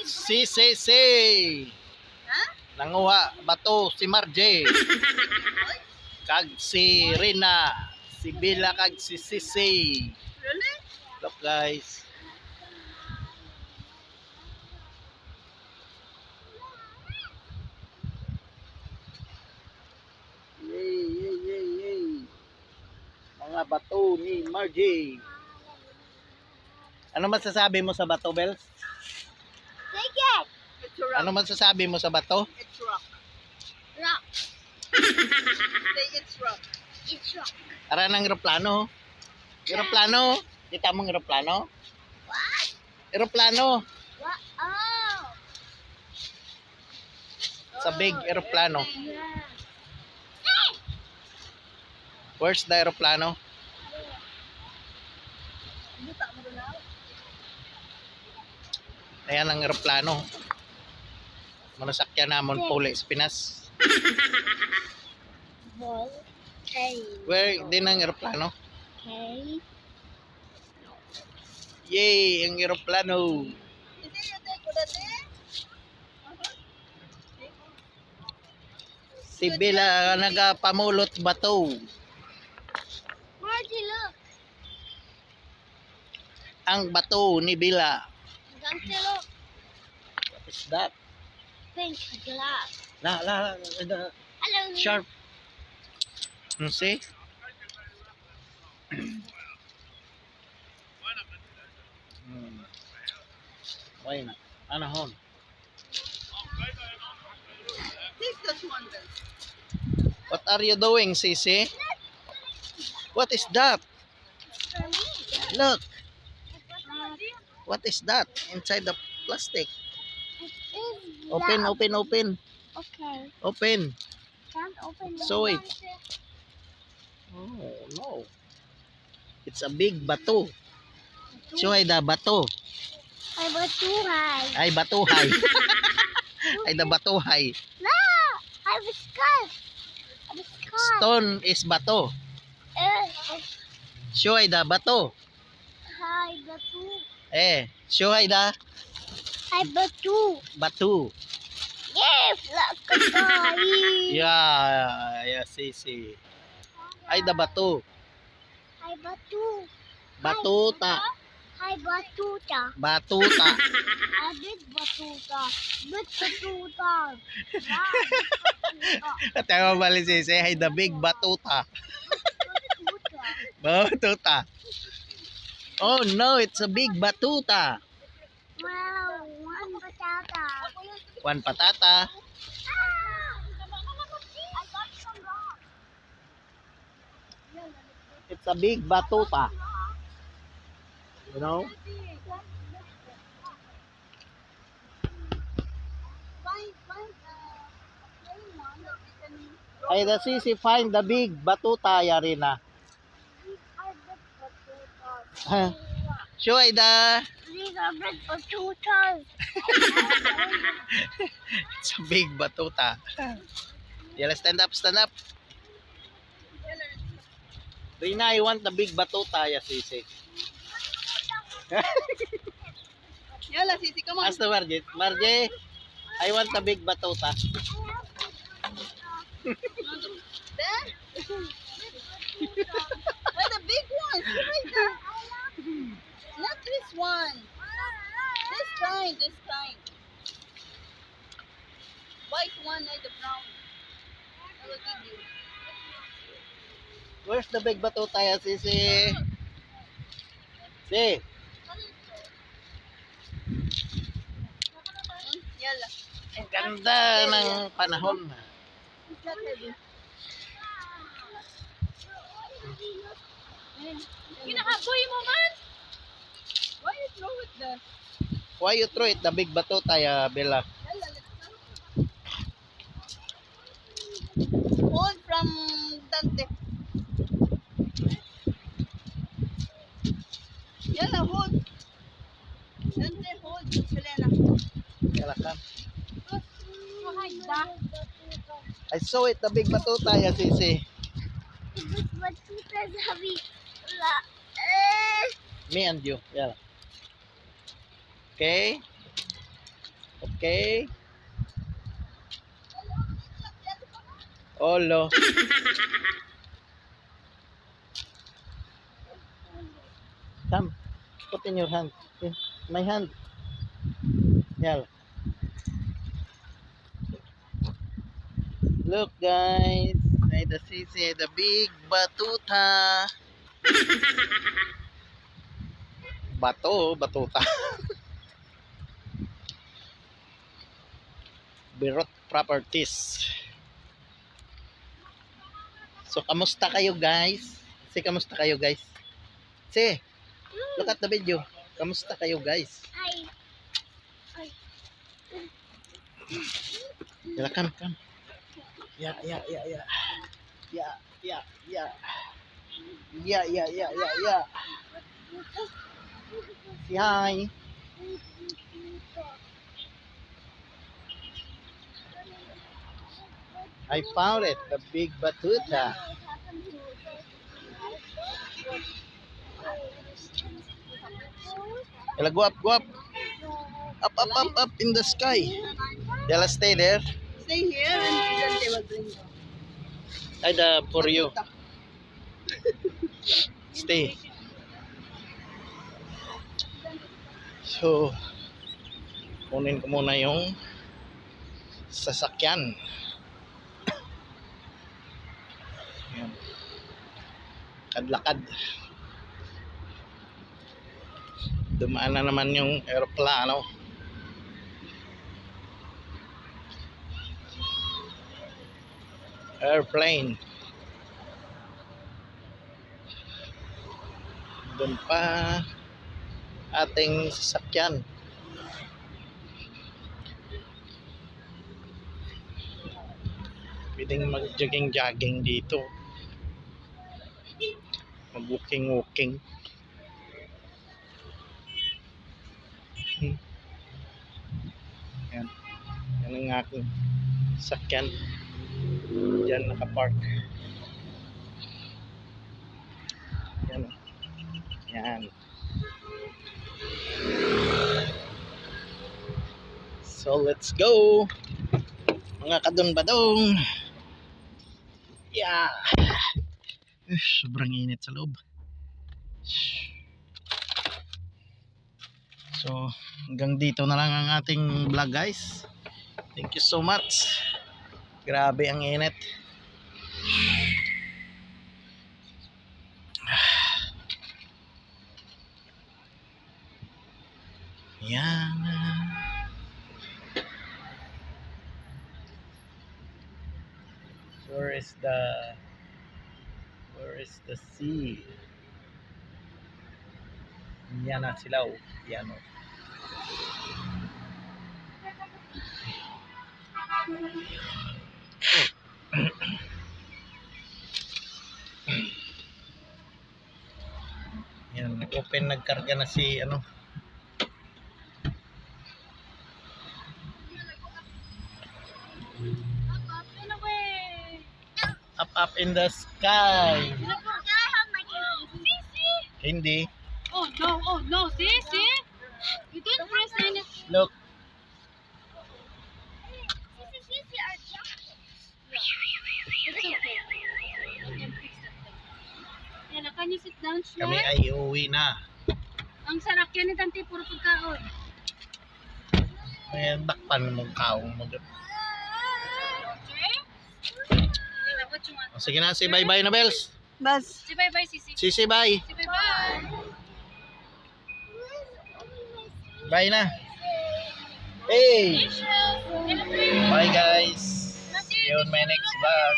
CCC. Ha? Nanguha bato si Marje. Kag si Rina. Si Bila kag si Sisi. Really? Look guys. Yay, yay, yay, yay. Mga bato ni Marje. Ano masasabi mo sa bato, Bells? Take it. It's a rock. Ano masasabi mo sa bato? It's rock. Rock. Say it's rock. It's rock. Ara ng eroplano. Eroplano. Kita mo ng eroplano? What? Eroplano. What? Oh. Sa big eroplano. Yeah. Where's the eroplano? Buta mo na. Ayan ang eroplano. Manasakyan namon puli sa Pinas. Ball. Okay. Where din ang eroplano? Okay. Yay, ang eroplano. Si Bila nagapamulot bato. Marty, look. Ang bato ni Bila. Dante, look. What is that? Pink glass. The Hello. sharp. See? Why not? Ano hon? Take this one then. What are you doing, Sisi? What is that? Look. What is that inside the plastic? Open, open, open. Okay. Open. Can't open the So it. Oh, no. It's a big bato. So ay da bato. I was too high. Ay batuhay. Ay da batuhay. No! I was scared. I was scared. Stone is bato. So ay da bato. Hi, Batu. So ay da Hi, Batu. batu. Yes, look at Yeah, Sisi. Ay da bato. Hi, Batu. Batuta. Hi, Batuta. Batuta. I did Batuta. Big Batuta. Tayo bali Sisi. Ay da big batuta. Batuta. Oh no, it's a big batuta. Wow, one patata. One patata. I got some rock. It's a big batuta. You know? Ay da Sisi, find the big batuta Yarina. Show ay da. These are big potatoes. It's a big batuta. Yeah, stand up, stand up. Rina, I want the big batuta, ya Sisi. Yala, Sisi, come on. Ask the Marje. Marje, I want the big batuta. There? Why the big ones? Right there. Not this one. This kind, this kind. White one and the brown. I will give you. Where's the big batuta, ya Sisi? Si. Yala. Ang ganda ng panahon. It's not heavy. Kinakaboy mo man? Why you throw it there? Why you throw it, the big batuta, ya Bella? Yala, let's go. Hold from Dante. Yala, hold. Dante, hold. Selena. Kaya ka. Mahal I saw it, the big batuta, ya Sisi. This batuta is heavy. Me and you. Yeah. Okay. Okay. Olo. Come. Put in your hand. In my hand. Yeah. Look guys. Ay the sisi, the big batuta. Batuta. Birot Properties. So, kamusta kayo guys? Kamusta kayo guys? Look at the video. Kamusta kayo guys? Yeah, come. Yeah. Say hi. I found it, the big batuta. Yala, go up. Up in the sky. Yala, stay there. Stay here and then they will bring you. Ay, for you. Stay. So, kunin ko muna yung sasakyan. Ayan. Kadlakad. Dumaan na naman yung aeroplano. Airplane. Doon pa ating sasakyan. Pwedeng mag-jogging dito. Mag-walking. Yan. Yan ang aking sasakyan. Diyan nakapark. Yan. So let's go. Mga kadon-badong. Yeah. Sobrang init sa loob. So hanggang dito na lang ang ating vlog guys. Thank you so much. Grabe ang init. Yan. Where is the sea? Yan na sila. Yan o. Yan, nag-open, nagkarga na si up in the sky. Hindi. Oh no, see? You didn't press any. Look. It's okay. I can fix that. Yan, can you sit down, Shlomo? Kami ay uuwi na. Ang sarap yan ni Tante, puro pagkaon. May dakpan mong kaong mag... O, sige na, say bye-bye na, Bells. Bas. Si bye-bye, Sisi. Sisi, bye. Si bye-bye. Bye na. Hey! Bye. Bye, guys. See you on my next vlog.